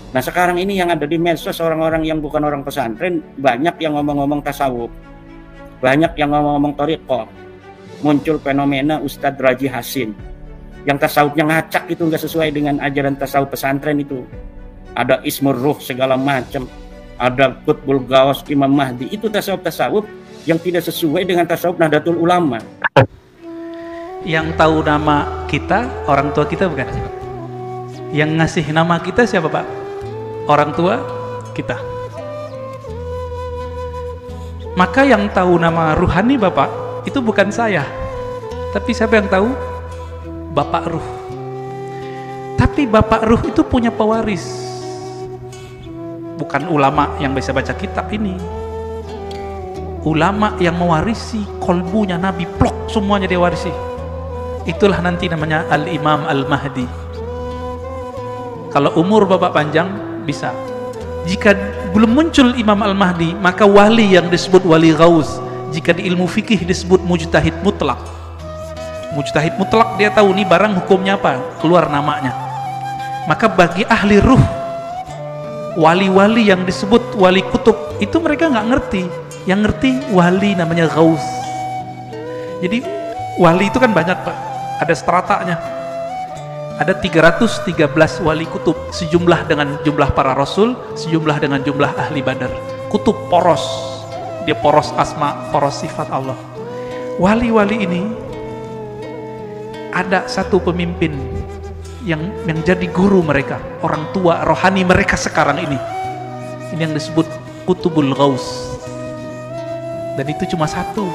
Nah sekarang ini yang ada di medsos orang-orang yang bukan orang pesantren banyak yang ngomong-ngomong tasawuf, banyak yang ngomong-ngomong thariqah. Muncul fenomena Ustadz Raji Hasin yang tasawufnya ngacak, itu nggak sesuai dengan ajaran tasawuf pesantren itu. Ada Ismur Ruh segala macam, ada Qutbul Gawas Imam Mahdi, itu tasawuf yang tidak sesuai dengan tasawuf Nahdlatul Ulama. Yang tahu nama kita orang tua kita bukan? Yang ngasih nama kita siapa Pak? Orang tua kita. Maka yang tahu nama ruhani Bapak itu bukan saya, tapi siapa yang tahu? Bapak Ruh. Tapi Bapak Ruh itu punya pewaris, bukan ulama yang bisa baca kitab ini. Ulama yang mewarisi kolbunya Nabi, plok semuanya dia warisi. Itulah nanti namanya Al-Imam Al-Mahdi. Kalau umur Bapak panjang bisa. Jika belum muncul Imam Al-Mahdi, maka wali yang disebut wali Ghaus, jika di ilmu fikih disebut mujtahid mutlak. Mujtahid mutlak dia tahu nih barang hukumnya apa, keluar namanya. Maka bagi ahli ruh, wali-wali yang disebut wali kutub itu mereka nggak ngerti. Yang ngerti wali namanya Ghaus. Jadi wali itu kan banyak Pak, ada stratanya. Ada 313 wali kutub, sejumlah dengan jumlah para rasul, sejumlah dengan jumlah ahli badar. Kutub poros, dia poros asma, poros sifat Allah. Wali-wali ini ada satu pemimpin yang jadi guru mereka, orang tua rohani mereka sekarang ini. Ini yang disebut Qutbul Ghaus. Dan itu cuma satu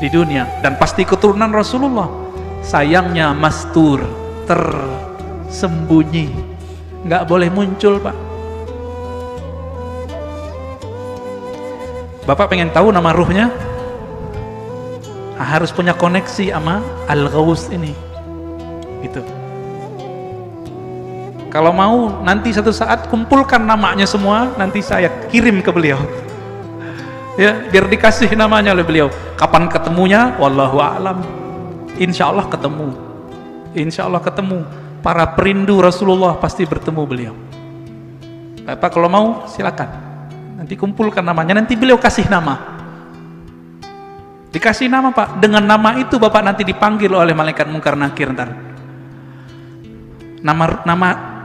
di dunia, dan pasti keturunan Rasulullah. Sayangnya mastur, tersembunyi, nggak boleh muncul Pak. Bapak pengen tahu nama ruhnya? Harus punya koneksi sama Al-Ghaus ini gitu. Kalau mau nanti satu saat kumpulkan namanya semua, nanti saya kirim ke beliau ya, biar dikasih namanya oleh beliau. Kapan ketemunya? Wallahu a'lam. Insya Allah ketemu. Insya Allah ketemu. Para perindu Rasulullah pasti bertemu beliau. Bapak kalau mau silakan, nanti kumpulkan namanya, nanti beliau kasih nama. Dikasih nama Pak, dengan nama itu Bapak nanti dipanggil oleh malaikat mungkar nakir ntar.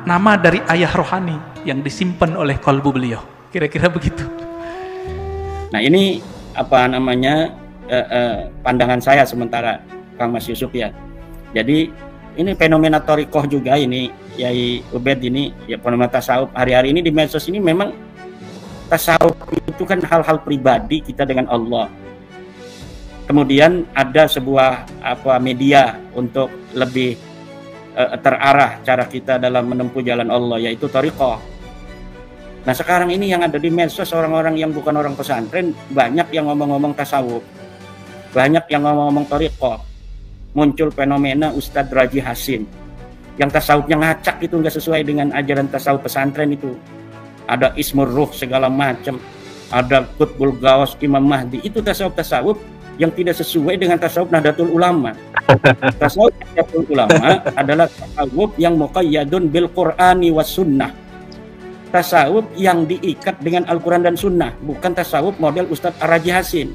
Nama dari ayah rohani yang disimpan oleh kalbu beliau. Kira-kira begitu. Nah ini apa namanya pandangan saya sementara Kang Mas Yusuf ya. Jadi ini fenomena thariqah juga ini Yai Ubed ini ya, fenomena tasawuf hari-hari ini di medsos ini memang tasawuf itu kan hal-hal pribadi kita dengan Allah. Kemudian ada sebuah media untuk lebih terarah cara kita dalam menempuh jalan Allah, yaitu thariqah. Nah sekarang ini yang ada di medsos orang-orang yang bukan orang pesantren banyak yang ngomong-ngomong tasawuf, banyak yang ngomong-ngomong thariqah. Muncul fenomena Ustadz Raji Hasin yang tasawufnya ngacak, itu nggak sesuai dengan ajaran tasawuf pesantren itu. Ada Ismur Ruh segala macam, ada Qutbul Gawas Imam Mahdi, itu tasawuf yang tidak sesuai dengan tasawuf Nahdlatul Ulama. Tasawuf Nahdlatul Ulama adalah tasawuf yang muqayyadun bil Qur'ani was sunnah. Tasawuf yang diikat dengan Al-Quran dan Sunnah, bukan tasawuf model Ustadz Raji Hasin.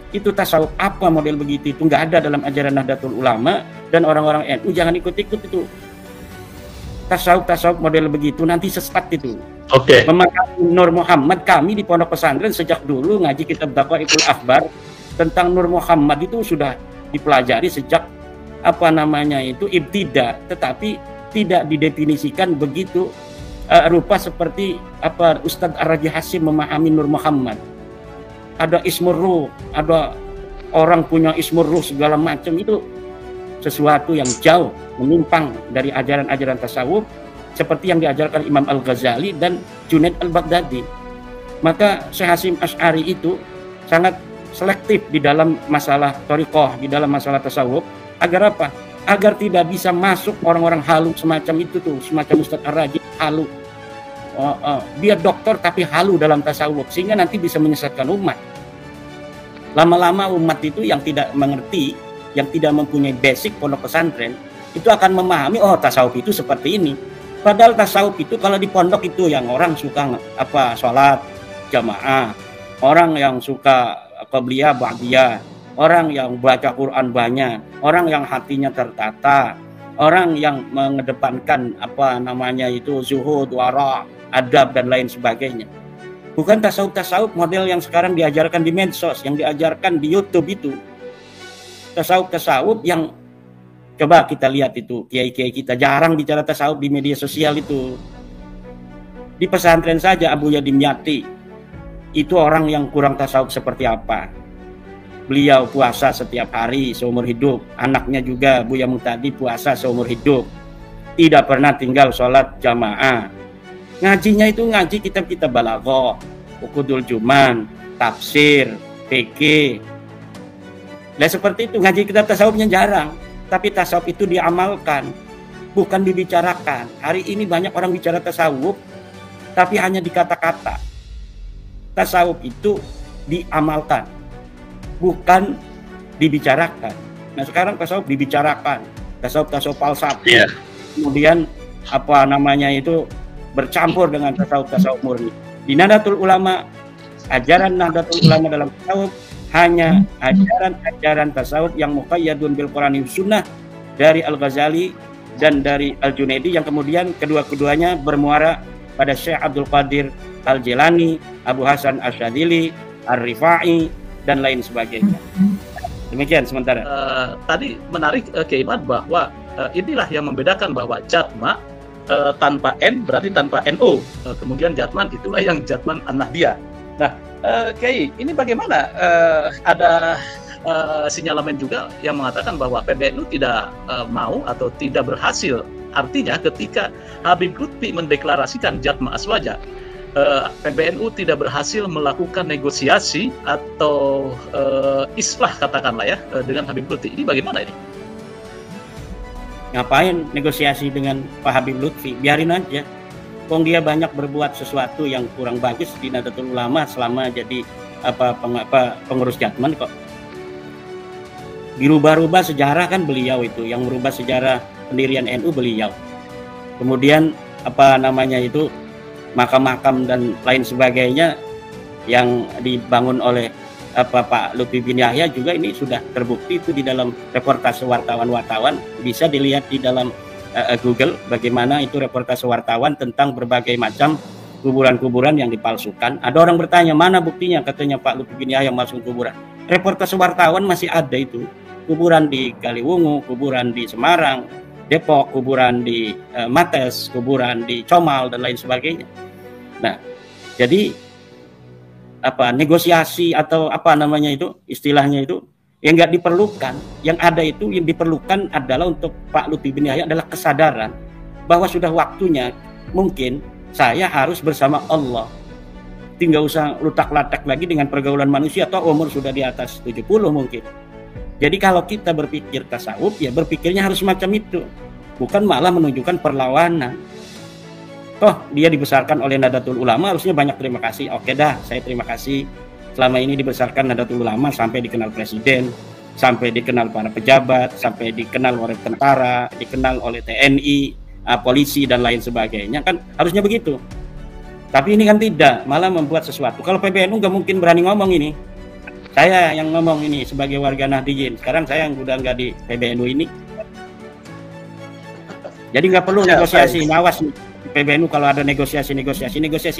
Itu tasawuf apa model begitu? Itu nggak ada dalam ajaran Nahdlatul Ulama, dan orang-orang NU jangan ikut-ikut itu. Tasawuf model begitu nanti sesat itu. Oke. Memahami Nur Muhammad, kami di pondok pesantren sejak dulu ngaji kitab Daqaiqul Akhbar tentang Nur Muhammad itu sudah dipelajari sejak ibtida, tetapi tidak didefinisikan begitu rupa seperti Ustadz Raji Hasin memahami Nur Muhammad. Ada Ismur Ruh, ada orang punya Ismur Ruh segala macam, itu sesuatu yang jauh menyimpang dari ajaran-ajaran tasawuf seperti yang diajarkan Imam Al-Ghazali dan Junaid Al-Baghdadi. Maka Syekh Hasyim Asy'ari itu sangat selektif di dalam masalah thariqah, di dalam masalah tasawuf. Agar apa? Agar tidak bisa masuk orang-orang halu semacam itu tuh, semacam Ustadz Ar-Raji halu. Dia dokter tapi halu dalam tasawuf, sehingga nanti bisa menyesatkan umat. Lama-lama umat itu yang tidak mengerti, yang tidak mempunyai basic pondok pesantren, itu akan memahami tasawuf itu seperti ini. Padahal tasawuf itu kalau di pondok itu yang orang suka sholat jamaah, orang yang suka qabliyah ba'diyah, orang yang baca Quran banyak, orang yang hatinya tertata, orang yang mengedepankan zuhud, wara, adab dan lain sebagainya. Bukan tasawuf model yang sekarang diajarkan di medsos, yang diajarkan di YouTube itu. Tasawuf yang coba kita lihat itu, kiai-kiai kita jarang bicara tasawuf di media sosial itu. Di pesantren saja Abu Yadim Yati itu orang yang kurang tasawuf seperti apa. Beliau puasa setiap hari seumur hidup, anaknya juga Buya Muhtadi puasa seumur hidup, tidak pernah tinggal sholat jamaah. Ngajinya itu ngaji kitab-kitab balaghah, Uqudul Juman, tafsir, fikih. Nah seperti itu, ngaji kitab tasawufnya jarang, tapi tasawuf itu diamalkan, bukan dibicarakan. Hari ini banyak orang bicara tasawuf, tapi hanya di kata-kata. Tasawuf itu diamalkan, bukan dibicarakan. Nah sekarang tasawuf dibicarakan, tasawuf falsafah, kemudian bercampur dengan tasawuf murni. Di Nahdlatul Ulama, ajaran Nahdlatul Ulama dalam tasawuf hanya ajaran tasawuf yang muqayyadun bil Qur'ani Sunnah dari Al-Ghazali dan dari Al-Junaidi, yang kemudian kedua-keduanya bermuara pada Syekh Abdul Qadir Al-Jilani, Abu Hasan Asyadzili, Ar-Rifai dan lain sebagainya. Demikian sementara. Tadi menarik Kiai Imad bahwa inilah yang membedakan bahwa Jatma tanpa N berarti tanpa NO. Kemudian Jatman itulah yang Jatman An-Nahdiyah. Nah, Kiai, ini bagaimana ada sinyalemen juga yang mengatakan bahwa PBNU tidak mau atau tidak berhasil. Artinya ketika Habib Lutfi mendeklarasikan Jatma Aswaja, PBNU tidak berhasil melakukan negosiasi atau islah katakanlah ya dengan Habib Lutfi. Ini bagaimana ini? Ngapain negosiasi dengan Pak Habib Lutfi? Biarin aja. Wong dia banyak berbuat sesuatu yang kurang bagus di Nahdlatul Ulama selama jadi pengurus Jatman kok. Dirubah-rubah sejarah kan beliau itu, yang merubah sejarah pendirian NU beliau. Kemudian makam-makam dan lain sebagainya yang dibangun oleh Pak Lutfi bin Yahya juga ini sudah terbukti itu di dalam reportase wartawan-wartawan, bisa dilihat di dalam Google bagaimana itu reportase wartawan tentang berbagai macam kuburan-kuburan yang dipalsukan. Ada orang bertanya, mana buktinya? Katanya Pak Lutfi bin Yahya masuk kuburan. Reportase wartawan masih ada itu. Kuburan di Kaliwungu, kuburan di Semarang, Depok, kuburan di Mates, kuburan di Comal dan lain sebagainya. Nah, jadi negosiasi atau istilahnya itu yang nggak diperlukan. Yang ada itu yang diperlukan adalah untuk Pak Lutfi bin Yahya adalah kesadaran bahwa sudah waktunya mungkin saya harus bersama Allah. Tinggal usah lutak-latak lagi dengan pergaulan manusia, atau umur sudah di atas 70 mungkin. Jadi kalau kita berpikir tasawuf, ya berpikirnya harus macam itu, bukan malah menunjukkan perlawanan. Toh dia dibesarkan oleh Nahdlatul Ulama, harusnya banyak terima kasih. Oke dah, saya terima kasih. Selama ini dibesarkan Nahdlatul Ulama sampai dikenal presiden, sampai dikenal para pejabat, sampai dikenal oleh tentara, dikenal oleh TNI, polisi dan lain sebagainya. Kan harusnya begitu. Tapi ini kan tidak, malah membuat sesuatu. Kalau PBNU nggak mungkin berani ngomong ini. Saya yang ngomong ini sebagai warga Nahdiyin. Sekarang saya yang udah nggak di PBNU ini. Jadi nggak perlu negosiasi. Awas nih. PBNU kalau ada negosiasi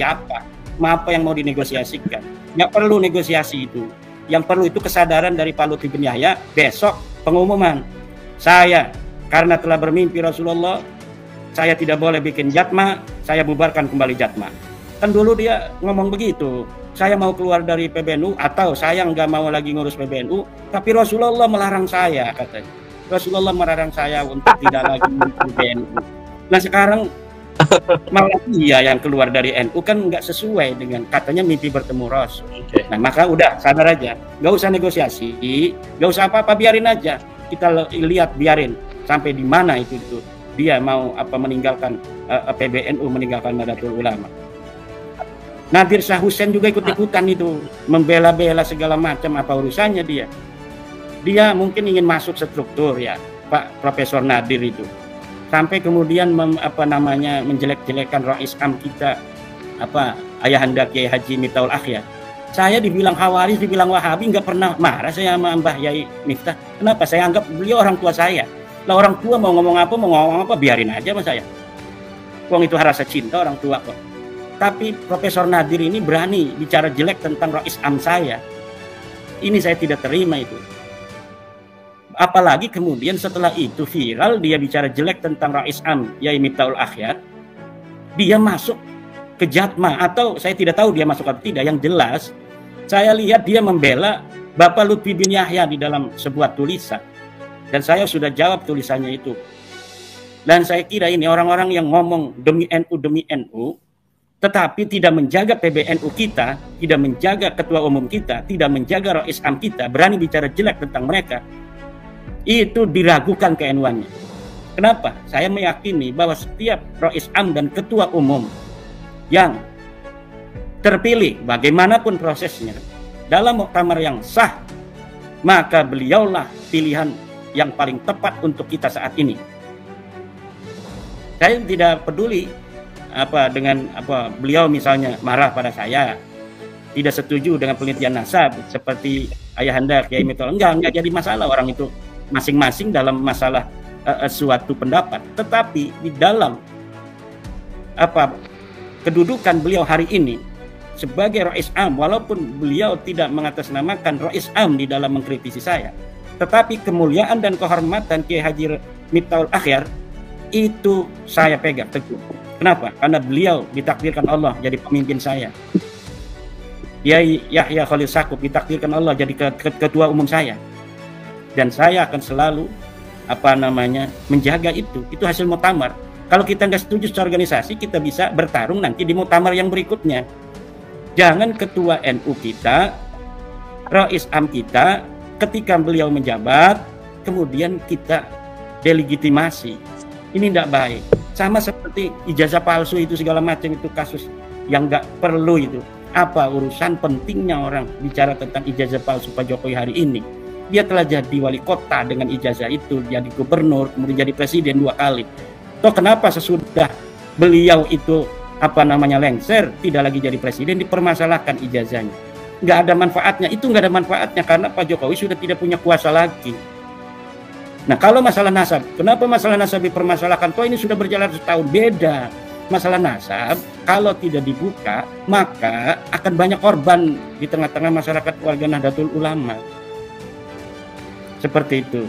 apa? Apa yang mau dinegosiasikan? Nggak perlu negosiasi itu. Yang perlu itu kesadaran dari Pak Lutfi bin Yahya. Besok pengumuman, saya karena telah bermimpi Rasulullah, saya tidak boleh bikin Jatma, saya bubarkan kembali Jatma. Kan dulu dia ngomong begitu, saya mau keluar dari PBNU atau saya nggak mau lagi ngurus PBNU, tapi Rasulullah melarang saya, katanya. Rasulullah melarang saya untuk tidak lagi ngurus PBNU. Nah sekarang malah dia yang keluar dari NU, kan nggak sesuai dengan katanya mimpi bertemu Rasul. Nah maka udah sadar aja, nggak usah negosiasi, nggak usah apa-apa, biarin aja. Kita lihat, biarin sampai di mana itu dia mau meninggalkan PBNU, meninggalkan Nahdlatul Ulama. Nadir Shah Hussein juga ikut-ikutan itu, membela-bela segala macam, apa urusannya dia? Dia mungkin ingin masuk struktur ya, Pak Profesor Nadir itu. sampai kemudian menjelek-jelekan Rais Am kita, Ayahanda Kiai Haji Miftahul Akhyar. Saya dibilang Khawarij, dibilang Wahabi, nggak pernah marah saya sama Mbah Yai Miftah. Kenapa? Saya anggap beliau orang tua saya. Lah orang tua mau ngomong apa, biarin aja sama saya. Wong itu rasa cinta orang tua kok. Tapi Profesor Nadir ini berani bicara jelek tentang Rais Am saya. Ini saya tidak terima itu. Apalagi kemudian setelah itu viral dia bicara jelek tentang Rais Am Yai Miftahul Akhyar, dia masuk ke Jatma, atau saya tidak tahu dia masuk atau tidak. Yang jelas saya lihat dia membela Bapak Lutfi bin Yahya di dalam sebuah tulisan, dan saya sudah jawab tulisannya itu. Dan saya kira ini orang-orang yang ngomong demi NU, tetapi tidak menjaga PBNU kita, tidak menjaga ketua umum kita, tidak menjaga Rais Am kita, berani bicara jelek tentang mereka, itu diragukan ke-NU-annya. Kenapa? Saya meyakini bahwa setiap Rais Am dan ketua umum yang terpilih, bagaimanapun prosesnya, dalam muktamar yang sah, maka beliaulah pilihan yang paling tepat untuk kita saat ini. Saya tidak peduli dengan beliau misalnya marah pada saya, tidak setuju dengan penelitian nasab seperti Ayahanda Kiai Miftahul, enggak jadi masalah orang itu masing-masing dalam masalah suatu pendapat. Tetapi di dalam kedudukan beliau hari ini sebagai Rais Am, walaupun beliau tidak mengatasnamakan Rais Am di dalam mengkritisi saya, tetapi kemuliaan dan kehormatan Kiai Haji Miftahul Akhyar itu saya pegang teguh. Kenapa? Karena beliau ditakdirkan Allah jadi pemimpin saya. Kiai Yahya Khalil Stakuf ditakdirkan Allah jadi ketua umum saya. Dan saya akan selalu menjaga itu. Itu hasil muktamar. Kalau kita nggak setuju secara organisasi, kita bisa bertarung nanti di muktamar yang berikutnya. Jangan ketua NU kita, Rais Am kita, ketika beliau menjabat, kemudian kita delegitimasi. Ini tidak baik. Sama seperti ijazah palsu itu, segala macam itu kasus yang nggak perlu itu. Apa urusan pentingnya orang bicara tentang ijazah palsu Pak Jokowi hari ini? Dia telah jadi wali kota dengan ijazah itu, jadi gubernur, kemudian jadi presiden 2 kali. Toh kenapa sesudah beliau itu lengser, tidak lagi jadi presiden, dipermasalahkan ijazahnya? Nggak ada manfaatnya. Itu nggak ada manfaatnya karena Pak Jokowi sudah tidak punya kuasa lagi. Nah, kalau masalah nasab, kenapa masalah nasab dipermasalahkan? Toh ini sudah berjalan setahun. Beda. Masalah nasab kalau tidak dibuka, maka akan banyak korban di tengah-tengah masyarakat warga Nahdlatul Ulama. Seperti itu.